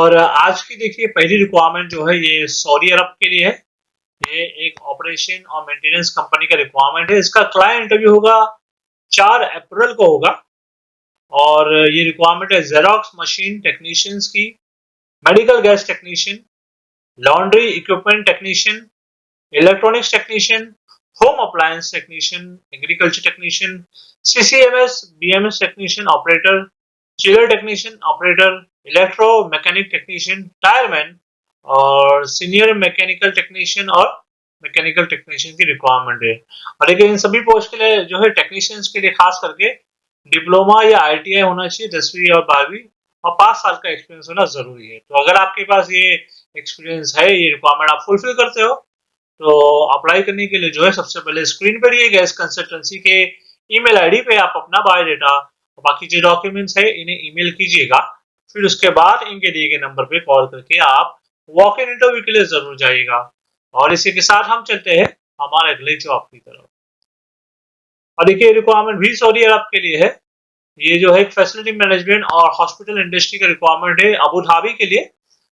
और आज की देखिए पहली रिक्वायरमेंट जो है ये सऊदी अरब के लिए है। ये एक ऑपरेशन और मेंटेनेंस कंपनी का रिक्वायरमेंट है। इसका क्लाइंट इंटरव्यू होगा 4 अप्रैल को होगा और ये रिक्वायरमेंट है जेरोक्स मशीन टेक्नीशियंस की, medical gas technician, laundry equipment technician, electronics technician, home appliance technician, agriculture technician, CCMS BMS technician operator, chiller technician operator, electro mechanic technician, tyreman और सीनियर मैकेनिकल टेक्नीशियन और mechanical technician की requirement है। और लेकिन इन सभी post के लिए जो है टेक्नीशियंस के लिए खास करके डिप्लोमा या आईटीआई होना चाहिए 10वीं और 12वीं और 5 साल का एक्सपीरियंस होना जरूरी है। तो अगर आपके पास ये एक्सपीरियंस है, ये रिक्वायरमेंट आप फुलफिल करते हो, तो अप्लाई करने के लिए जो है सबसे पहले स्क्रीन पर दिए गए इस कंसल्टेंसी के ईमेल आईडी पे आप अपना बायोडाटा और बाकी जो डॉक्यूमेंट्स है इन्हें ईमेल कीजिएगा। फिर उसके बाद इनके दिए गए नंबर पे कॉल करके आप वॉक इन इंटरव्यू के लिए जरूर जाइएगा। और इसी के साथ हम चलते हैं हमारे अगले जॉब की तरफ। और देखिए रिक्वायरमेंट भी सऊदी अरब के लिए है। ये जो है एक फैसिलिटी मैनेजमेंट और हॉस्पिटल इंडस्ट्री का रिक्वायरमेंट है अबू धाबी के लिए,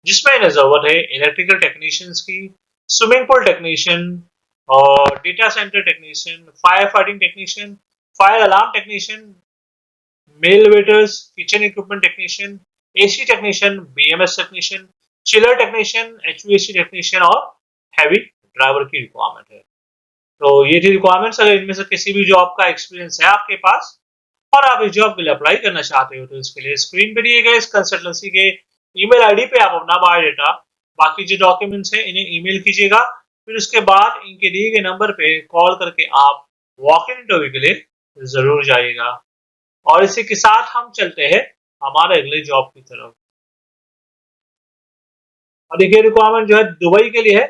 जिसमें इन्हें जरूरत है इलेक्ट्रिकल टेक्नीशियंस की, स्विमिंग पूल टेक्नीशियन और data centre technician, fire fighting technician, fire alarm technician, male waiters, kitchen equipment technician, AC technician, BMS technician, chiller technician, HVAC technician और हैवी ड्राइवर की रिक्वायरमेंट है। तो ये थी रिक्वायरमेंट्स। अगर इनमें से किसी भी जॉब का एक्सपीरियंस है आपके पास और आप इस जॉब के लिए अप्लाई करना चाहते हो, तो इसके लिए स्क्रीन पे दिए गए इस कंसल्टेंसी के ईमेल आईडी पे आप अपना बायोडाटा, बाकी जो डॉक्यूमेंट्स हैं इन्हें ईमेल कीजिएगा। फिर उसके बाद इनके दिए गए नंबर पे कॉल करके आप वॉक इन इंटरव्यू के लिए जरूर जाइएगा। और इसी के साथ हम चलते हैं हमारे अगले जॉब की तरफ। और देखिए रिक्वायरमेंट जो है दुबई के लिए है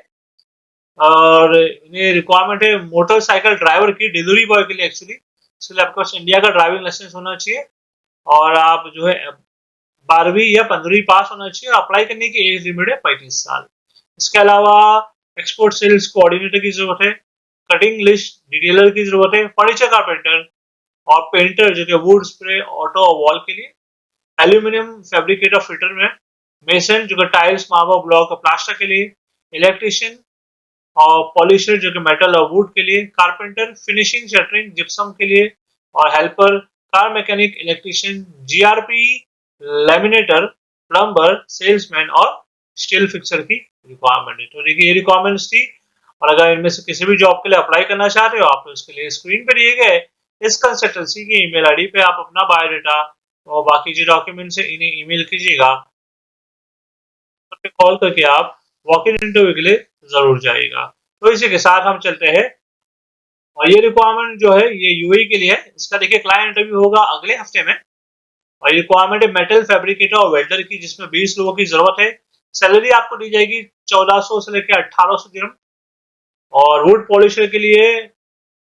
और इन्हें रिक्वायरमेंट है मोटरसाइकिल ड्राइवर की, डिलीवरी बॉय के लिए एक्चुअली। इसके लिए आपके पास इंडिया का ड्राइविंग लाइसेंस होना चाहिए और आप जो है 12वीं या 15वीं पास होना चाहिए। और अप्लाई करने की एज लिमिट है 35 साल। इसके अलावा एक्सपोर्ट सेल्स कोऑर्डिनेटर की जरूरत है, कटिंग लिस्ट डिटेलर की जरूरत है, फर्नीचर कारपेंटर और पेंटर जो कि वुड स्प्रे ऑटो और वॉल के लिए, एल्यूमिनियम फैब्रिकेटर फिटर में, मेसन जो कि टाइल्स मार्बल ब्लॉक और प्लास्टर के लिए, इलेक्ट्रिशियन और पॉलिशर जो कि मेटल और वुड के लिए, कारपेंटर फिनिशिंग शटरिंग जिप्सम के लिए और helper, car mechanic, electrician, GRP, laminator, plumber, salesman और स्टील फिक्सर की रिक्वायरमेंट है। तो देखिए ये रिक्वायरमेंट्स थी। और अगर इनमें से किसी भी जॉब के लिए अप्लाई करना चाहते हो आप, तो इसके लिए स्क्रीन पे दिए गए इस कंसल्टेंसी की ईमेल आईडी पे आप अपना बायोडाटा और बाकी जो डॉक्यूमेंट्स है इन्हें ईमेल कीजिएगा। कॉल करके आप वॉक इन इंटरव्यू के लिए जरूर जाइएगा। तो इसी के साथ हम चलते हैं। और ये रिक्वायरमेंट जो है ये यूएई के लिए है। इसका देखिए क्लाइंट इंटरव्यू होगा अगले हफ्ते में। और ये रिक्वायरमेंट है मेटल फैब्रिकेटर और वेल्डर की, जिसमें 20 लोगों की जरूरत है। सैलरी आपको दी जाएगी 1400 से लेकर 1800 दिरहम। और वुड पॉलिशर के लिए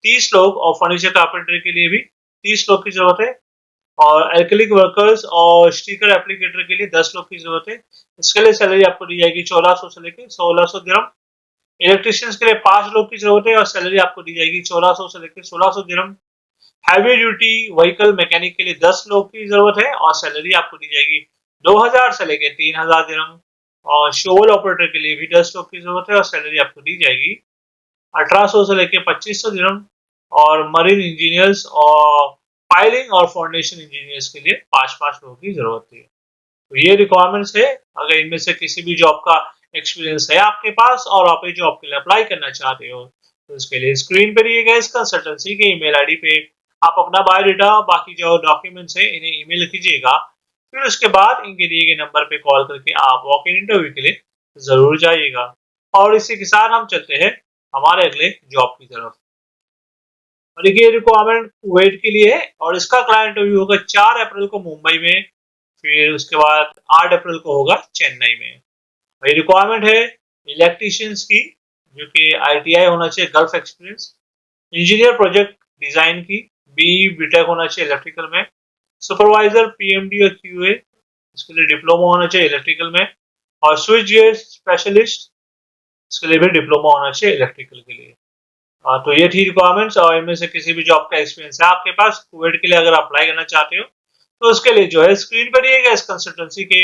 30 लोग और फर्नीचर कारपेंटर के लिए भी 30 लोग की जरूरत है। और एक्रिलिक वर्कर्स और स्टिकर एप्लीकेटर के लिए 10 लोग की जरूरत है। इसके लिए सैलरी आपको दी जाएगी 1400 से लेकर 1600 दिरहम। इलेक्ट्रिशियंस के लिए 5 लोग की जरूरत है और सैलरी आपको दी जाएगी 1400 से लेकर 1600 दिरहम। हैवी ड्यूटी व्हीकल मैकेनिक के लिए 10 लोग की जरूरत है और सैलरी आपको दी जाएगी 2000 से लेकर 3000 दिरहम। और शोवल ऑपरेटर के लिए भी 10 लोग की जरूरत है और सैलरी आपको दी जाएगी 1800 से लेकर 2500 दिरहम। और मरीन इंजीनियर्स और फाइलिंग और फाउंडेशन इंजीनियर्स के लिए 5-5 लोगों की जरूरत है। तो ये रिक्वायरमेंट्स है। अगर इनमें से किसी भी जॉब का एक्सपीरियंस है आपके पास और आप इस जॉब के लिए अप्लाई करना चाहते हो, तो इसके लिए स्क्रीन पर दिए गए इस कंसल्टेंसी के ईमेल आईडी पे आप अपना बायोडाटा बाकी जो डॉक्यूमेंट्स है इन्हें ईमेल कीजिएगा। फिर उसके बाद इनके दिए गए नंबर पे कॉल करके आप वॉक इन इंटरव्यू के लिए जरूर जाइएगा। और इसी के साथ हम चलते हैं हमारे अगले जॉब की तरफ। और देखिए रिक्वायरमेंट कुवैत के लिए है और इसका क्लाइंट इंटरव्यू होगा 4 अप्रैल को मुंबई में। फिर उसके बाद 8 अप्रैल को होगा चेन्नई में। और ये रिक्वायरमेंट है इलेक्ट्रिशियंस की, जो कि आईटीआई होना चाहिए, gulf experience, engineer project design की, बीई बीटेक होना चाहिए इलेक्ट्रिकल में, सुपरवाइजर पीएमडी और क्यूए, इसके लिए डिप्लोमा होना चाहिए इलेक्ट्रिकल में, और स्विच गियर स्पेशलिस्ट, इसके लिए भी डिप्लोमा होना चाहिए इलेक्ट्रिकल के लिए। तो ये थी रिक्वायरमेंट्स। और इनमें से किसी भी जॉब का एक्सपीरियंस है आपके पास कुवैत के लिए अगर अप्लाई करना चाहते हो, तो उसके लिए जो है स्क्रीन पर दिए गए इस कंसल्टेंसी के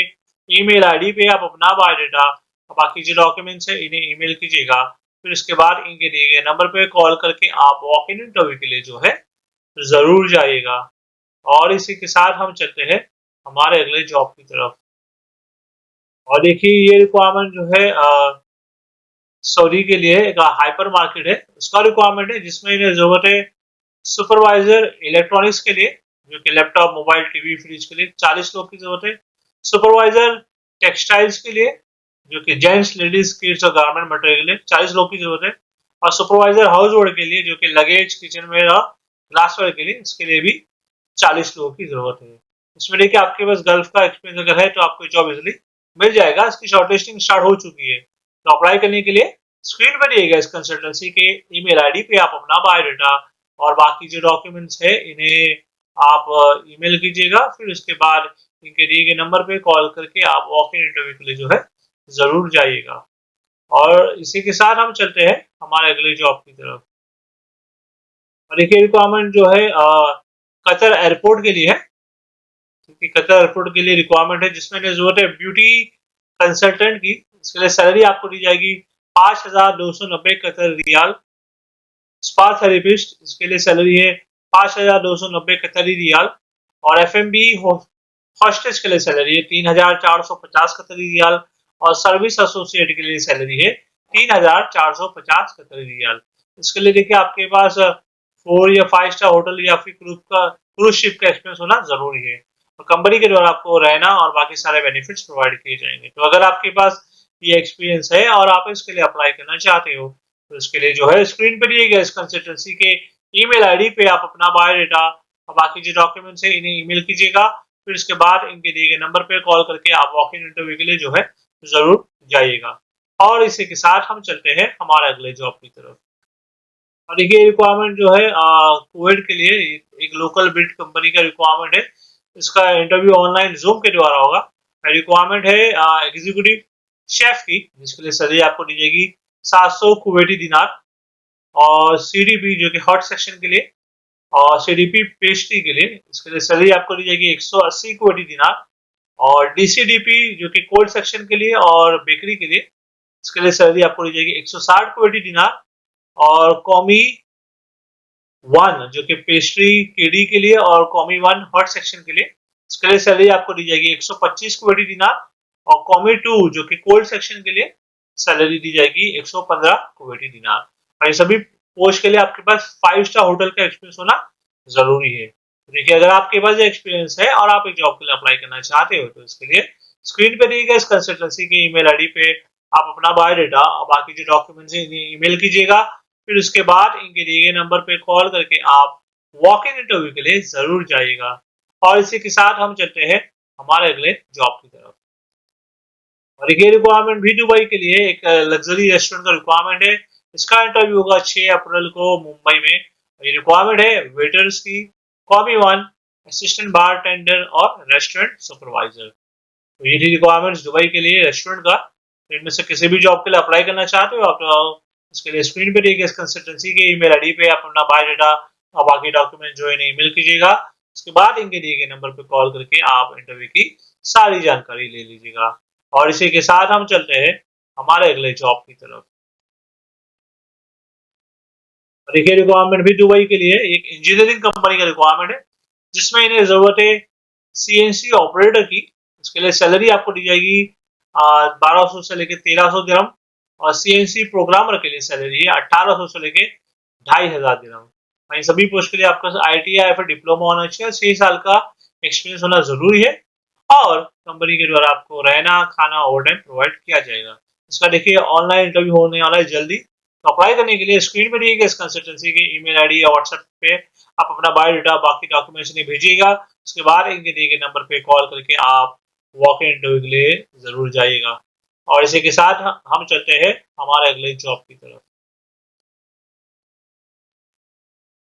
ईमेल आईडी पे आप अपना बायोडाटा और बाकी जो डॉक्यूमेंट्स है इन्हें ईमेल कीजिएगा। फिर उसके बाद इनके दिए गए नंबर पे कॉल करके आप वॉक इन इंटरव्यू के लिए जो है ज़रूर जाइएगा। और इसी के साथ हम चलते हैं हमारे अगले जॉब की तरफ। और देखिए ये रिक्वायरमेंट जो है सऊदी के लिए एक हाइपर मार्केट है, उसका रिक्वायरमेंट है जिसमें इन्हें ज़रूरत है सुपरवाइजर इलेक्ट्रॉनिक्स के लिए, जो कि लैपटॉप, मोबाइल, टीवी, फ्रिज के लिए 40 लोग की ज़रूरत है। सुपरवाइजर टेक्सटाइल्स के लिए, जो कि जेंट्स, लेडीज, किड्स और गारमेंट मटेरियल के लिए 40 लोग की ज़रूरत है। और सुपरवाइजर हाउस होल्ड के लिए, जो कि लगेज, किचन वेयर और ग्लासवेयर के लिए, इसके लिए भी 40 लोगों की ज़रूरत है। इसमें देखिए आपके पास गल्फ का एक्सपीरियंस अगर है तो आपको जॉब इजिली मिल जाएगा। इसकी शॉर्टलिस्टिंग स्टार्ट हो चुकी है। तो अप्लाई करने के लिए स्क्रीन पर दिए गए इस कंसल्टेंसी के ईमेल आईडी पे आप अपना बायोडाटा और बाकी जो डॉक्यूमेंट्स है इन्हें आप ईमेल कीजिएगा। फिर उसके बाद इनके दिए गए नंबर पे कॉल करके आप वॉक इन इंटरव्यू के लिए जो है ज़रूर जाइएगा। और इसी के साथ हम चलते हैं हमारे अगले जॉब की तरफ। और देखिए रिक्वायरमेंट जो है कतर एयरपोर्ट के लिए है, क्योंकि कतर एयरपोर्ट के लिए रिक्वायरमेंट है जिसमें जरूरत है ब्यूटी कंसल्टेंट की। इसके लिए सैलरी आपको दी जाएगी 5,290 कतर रियाल। स्पा थेरेपिस्ट, इसके लिए सैलरी है 5,290 कतरी रियाल। और एफएमबी हॉस्टेस के लिए सैलरी है 3,450 कतरी रियाल। और सर्विस एसोसिएट के लिए सैलरी है 3,450 कतरी रियाल। इसके लिए देखिए आपके पास 4 या 5 स्टार होटल या फिर क्रूज शिप का एक्सपीरियंस होना जरूरी है। और कंपनी के द्वारा आपको रहना और बाकी सारे बेनिफिट्स प्रोवाइड किए जाएंगे। तो अगर आपके पास ये एक्सपीरियंस है और आप इसके लिए अप्लाई करना चाहते हो तो इसके लिए जो है स्क्रीन पर दिए गए इस कंसल्टेंसी के ईमेल आईडी पे आप अपना बायोडाटा और बाकी जो डॉक्यूमेंट्स है इन्हें ईमेल कीजिएगा। फिर उसके बाद इनके दिए गए नंबर पे कॉल करके आप वॉक इन इंटरव्यू के लिए जो है जरूर जाइएगा। और इसी के साथ हम चलते हैं हमारे अगले जॉब की तरफ। और देखिए रिक्वायरमेंट जो है कुवैत के लिए एक लोकल बिल्ड कंपनी का रिक्वायरमेंट है। इसका इंटरव्यू ऑनलाइन जूम के द्वारा होगा। रिक्वायरमेंट है एग्जीक्यूटिव शेफ की, जिसके लिए सैलरी आपको दी जाएगी 700 कुवैती दिनार। और सीडीपी जो कि हॉट सेक्शन के लिए और सीडीपी पेस्ट्री के लिए, इसके लिए सैलरी आपको दी जाएगी 180 कुवैती दिनार। और डीसीडीपी जो कि कोल्ड सेक्शन के लिए और बेकरी के लिए, इसके लिए सैलरी आपको दी जाएगी 160 कुवैती दिनार। और कौमी 1 जो कि पेस्ट्री केडी के लिए और कौमी 1 हॉट सेक्शन के लिए, इसके लिए सैलरी आपको दी जाएगी 125 कुवैती दिनार। और कौमी 2 जो कि कोल्ड सेक्शन के लिए सैलरी दी जाएगी 115 कुवैती दिनार। और ये सभी पोस्ट के लिए आपके पास 5 स्टार होटल का एक्सपीरियंस होना जरूरी है। तो देखिए अगर आपके पास एक्सपीरियंस है और आप एक जॉब के लिए अप्लाई करना चाहते हो तो इसके लिए स्क्रीन पे दिए गए इस कंसल्टेंसी के ईमेल आईडी पे आप अपना बायोडाटा और बाकी जो डॉक्यूमेंट्स है इन्हें ईमेल कीजिएगा। फिर उसके बाद इनके दिए गए नंबर पे कॉल करके आप वॉक इन इंटरव्यू के लिए जरूर जाइएगा। और इसी के साथ हम चलते हैं हमारे अगले जॉब की तरफ। और ये रिक्वायरमेंट भी दुबई के लिए एक लग्जरी रेस्टोरेंट का रिक्वायरमेंट है। इसका इंटरव्यू होगा 6 अप्रैल को मुंबई में। ये रिक्वायरमेंट है वेटर्स की, कॉफी 1, असिस्टेंट बार टेंडर और रेस्टोरेंट सुपरवाइजर। तो ये थी रिक्वायरमेंट्स दुबई के लिए रेस्टोरेंट का। तो इनमें से किसी भी जॉब के लिए अप्लाई करना चाहते हो आप इसके लिए स्क्रीन पे दिए गए इस कंसल्टेंसी के ईमेल आईडी पे आप अपना बायोडाटा और बाकी डॉक्यूमेंट जो है इन्हें ईमेल कीजिएगा। उसके बाद इनके दिए गए नंबर पे कॉल करके आप इंटरव्यू की सारी जानकारी ले लीजिएगा। और इसी के साथ हम चलते हैं हमारे अगले जॉब की तरफ। और देखिए रिक्वायरमेंट भी दुबई के लिए एक इंजीनियरिंग कंपनी का रिक्वायरमेंट है जिसमें इन्हें जरूरत है सीएनसी ऑपरेटर की। इसके लिए सैलरी आपको दी जाएगी 1200 से लेकर 1300 दिरहम। और सीएनसी प्रोग्रामर के लिए सैलरी है 1800 से लेकर 2500 दिरहम। इन सभी पोस्ट के लिए आपका ITI या फिर डिप्लोमा होना चाहिए, 6 साल का एक्सपीरियंस होना जरूरी है। और कंपनी के द्वारा आपको रहना, खाना, ओवरटाइम प्रोवाइड किया जाएगा। इसका देखिए ऑनलाइन इंटरव्यू होने वाला है जल्दी। तो अप्लाई करने के लिए स्क्रीन पर दिए गए इस कंसल्टेंसी के ईमेल आईडी या व्हाट्सएप पे आप अपना बायोडाटा बाकी डॉक्यूमेंट्स इन्हें भेजिएगा। उसके बाद इनके दिए गए नंबर पे कॉल करके आप वॉक इन इंटरव्यू के लिए जरूर जाइएगा। और इसी के साथ हम चलते हैं हमारे अगले जॉब की तरफ।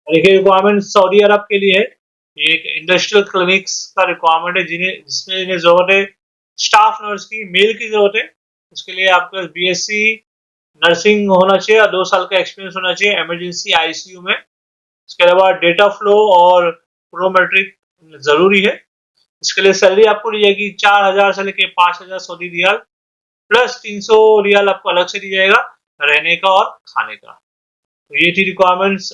देखिए रिक्वायरमेंट सऊदी अरब के लिए है। ये एक इंडस्ट्रियल क्लिनिक्स का रिक्वायरमेंट है जिसमें इन्हें जरूरत है स्टाफ नर्स की, मेल की जरूरत है। उसके लिए आपका BSc नर्सिंग होना चाहिए और 2 साल का एक्सपीरियंस होना चाहिए इमरजेंसी ICU में। इसके अलावा डेटा फ्लो और प्रोमेट्रिक जरूरी है। इसके लिए सैलरी आपको दी जाएगी 4,000 से लेके 5,000 सऊदी रियाल प्लस 300 रियाल आपको अलग से दी जाएगा रहने का और खाने का। तो ये थी रिक्वायरमेंट्स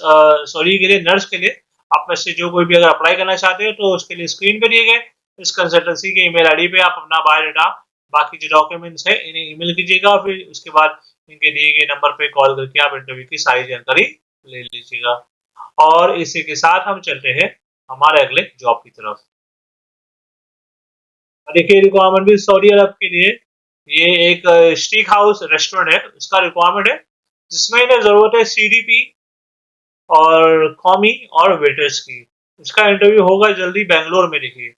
सॉरी के लिए, नर्स के लिए। आप में से जो कोई भी अगर अप्लाई करना चाहते हो तो उसके लिए स्क्रीन पे दिए गए इस कंसल्टेंसी के ईमेल आईडी पे आप अपना बायोडाटा, बाकी जो डॉक्यूमेंट्स है इन्हें ईमेल कीजिएगा, फिर उसके बाद इनके दिए गए नंबर पे कॉल करके आप इंटरव्यू की सारी जानकारी ले लीजिएगा। और इसी के साथ हम चलते हैं हमारे अगले जॉब की तरफ। देखिए रिक्वायरमेंट भी सऊदी अरब के लिए, ये एक स्टीक हाउस रेस्टोरेंट है, उसका रिक्वायरमेंट है जिसमें इन्हें जरूरत है सीडीपी और कॉमी और वेटर्स की। इसका इंटरव्यू होगा जल्दी बेंगलोर में। देखिए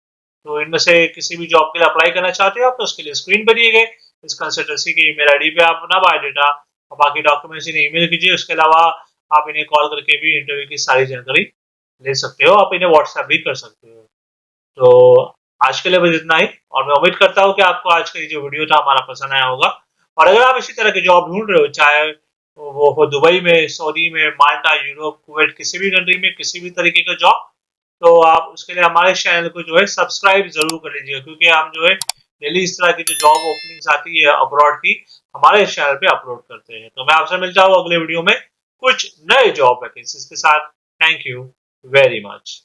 तो इनमें से किसी भी जॉब के लिए अप्लाई करना चाहते हो आप तो उसके लिए स्क्रीन पर दिए गए इस कंसल्टेंसी के ईमेल आईडी पे आप अपना बायोडाटा और बाकी डॉक्यूमेंट्स इन्हें ईमेल कीजिए। उसके अलावा आप इन्हें कॉल करके भी इंटरव्यू की सारी जानकारी ले सकते हो, आप इन्हें व्हाट्सएप भी कर सकते हो। तो आज के लिए बस इतना ही, और मैं उम्मीद करता हूँ कि आपको आज का ये जो वीडियो था हमारा पसंद आया होगा। और अगर आप इसी तरह के जॉब ढूंढ रहे हो, चाहे वो हो दुबई में, सऊदी में, माल्टा, यूरोप, कुवैत, किसी भी कंट्री में किसी भी तरीके का जॉब, तो आप उसके लिए हमारे चैनल को जो है सब्सक्राइब जरूर कर लीजिएगा, क्योंकि हम जो है डेली इस तरह की जो जॉब ओपनिंग्स आती है अब्रॉड की हमारे चैनल पे अपलोड करते हैं। तो मैं आपसे मिलता हूँ अगले वीडियो में कुछ नए जॉब वैकेंसीज के साथ। Thank you very much.